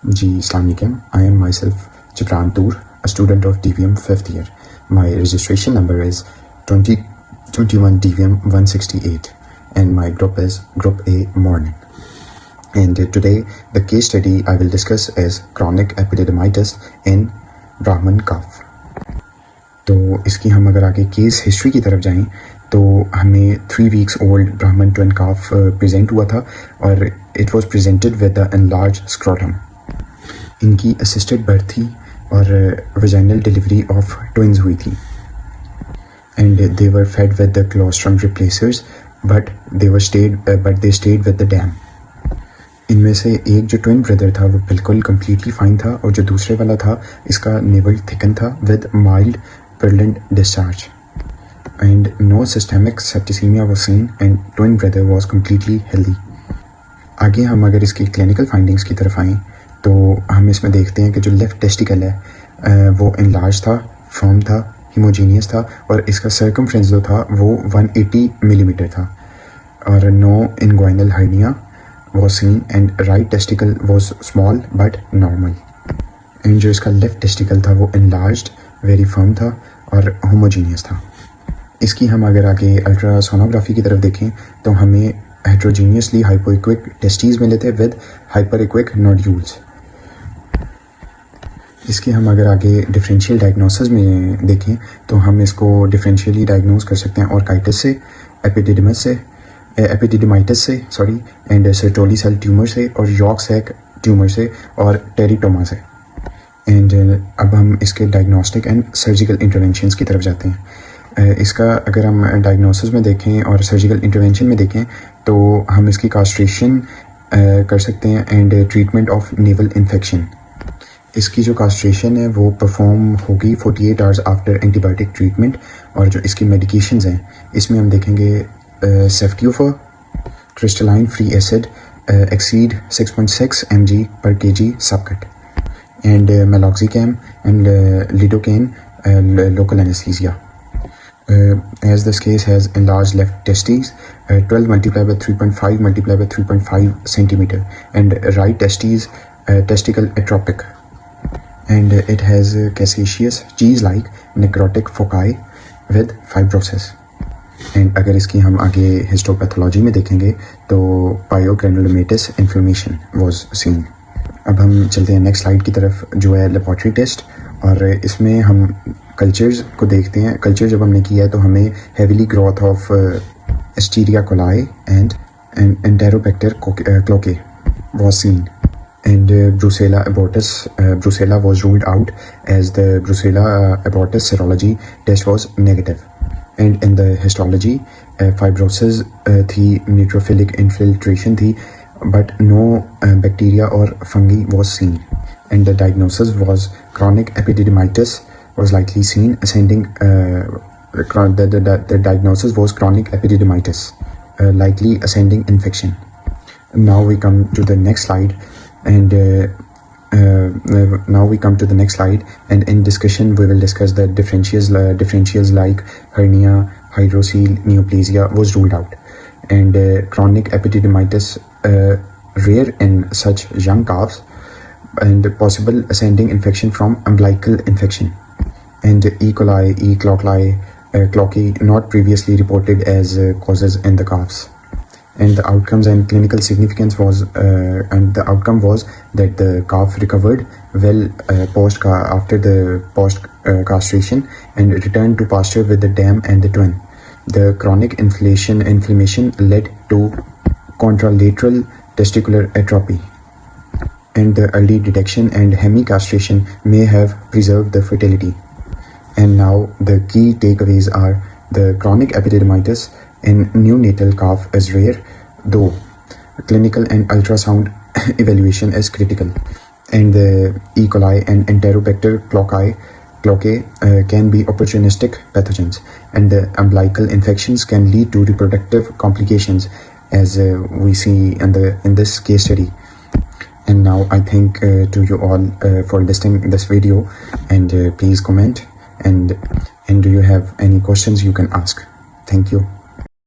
Ji, Assalamu alaikum. I am myself Jibran Toor, a student of DVM 5th year. My registration number is 2021 DVM 168 and my group is Group A Morning. And today the case study I will discuss is chronic epididymitis in Brahman cough. तो इसकी हम अगर आगे case history की तरफ जाएं तो हमें 3 weeks old Brahman twin cough present हुआ था और it was presented with the enlarged scrotum. इनकी असिस्टेड बर्थ थी और वजाइनल डिलीवरी ऑफ ट्विंस हुई थी and they were fed with the colostrum replacers but they stayed with the dam. इनमें से एक जो ट्विन ब्रदर था वो बिल्कुल कम्प्लीटली फाइन था और जो दूसरे वाला था इसका नेवल थिकन था with mild purulent discharge and no systemic septicaemia was seen and twin brother was completely healthy. आगे हम अगर इसकी क्लिनिकल फाइंडिंग्स की तरफ आएँ तो हम इसमें देखते हैं कि जो लेफ़्ट टेस्टिकल है वो इनलार्ज था, फर्म था, हिमोजीनियस था और इसका सर्कमफ्रेंस जो था वो 180 मिलीमीटर था और no inguinal hernia was seen and right testicle was small but normal. And जो इसका लेफ़्ट टेस्टिकल था वो इनलार्ज्ड, वेरी फर्म था और होमोजीनियस था. इसकी हम अगर आगे अल्ट्रासोनोग्राफी की तरफ देखें तो हमें हेट्रोजीनियसली हाइपोइक्विक टेस्टीज मिले थे विद हाइपरइक्विक नोड्यूल्स. इसके हम अगर आगे डिफरेंशियल डायग्नोसिस में देखें तो हम इसको डिफरेंशियली डायग्नोज कर सकते हैं ऑर्काइटिस से, एपिडिडिमाइटिस से एंड सर्टोली सेल ट्यूमर से और यॉर्क सैक ट्यूमर से और टेरिटोमा से. एंड अब हम इसके डायग्नोस्टिक एंड सर्जिकल इंटरवेंशंस की तरफ जाते हैं. इसका अगर हम डायग्नोसिस में देखें और सर्जिकल इंटरवेंशन में देखें तो हम इसकी कास्ट्रेशन कर सकते हैं and treatment of naval infection. इसकी जो कास्ट्रेशन है वो परफॉर्म होगी 48 आवर्स आफ्टर एंटीबायोटिक ट्रीटमेंट और जो इसकी मेडिकेशंस हैं इसमें हम देखेंगे ceftiofur, crystalline free acid Excede 6.6 mg per kg subcut and meloxicam and lidocaine local anaesthesia. As this case has enlarged left testes, 12 multiplied by 3.5 multiplied by 3.5 centimeter and right testes testicle atropic and it has caseous cheese-like necrotic foci with fibrosis. And अगर इसकी हम आगे histopathology में देखेंगे तो पायोग्रेनुलोमेटस inflammation was scene. अब हम चलते हैं नेक्स्ट स्लाइड की तरफ जो है लेबोरेटरी टेस्ट और इसमें हम कल्चर्स को देखते हैं. कल्चर जब हमने किया है तो हमें heavily growth of Escherichia coli and Enterobacter cloacae was seen and Brucella abortus Brucella was ruled out as the Brucella abortus serology test was negative. And in the histology fibrosis थी, neutrophilic infiltration थी but no bacteria or fungi was seen and the diagnosis was chronic epididymitis was likely seen ascending the diagnosis was chronic epididymitis likely ascending infection. Now we come to the next slide and in discussion we will discuss the differentials like hernia, hydrocele, neoplasia was ruled out and chronic epididymitis rare in such young calves and possible ascending infection from umbilical infection and E. coli, E. cloacae not previously reported as causes in the calves. And the outcomes and clinical significance was and the outcome was that the calf recovered well after the post castration and returned to pasture with the dam and the twin. The chronic inflammation led to contralateral testicular atrophy and the early detection and hemi-castration may have preserved the fertility. And now the key takeaways are the chronic epididymitis in neonatal calf is rare, though clinical and ultrasound evaluation is critical. And the E. coli and Enterobacter cloacae can be opportunistic pathogens, and the umbilical infections can lead to reproductive complications, as we see in this case study. And now I thank to you all for listening this video, and please comment and do you have any questions you can ask. Thank you.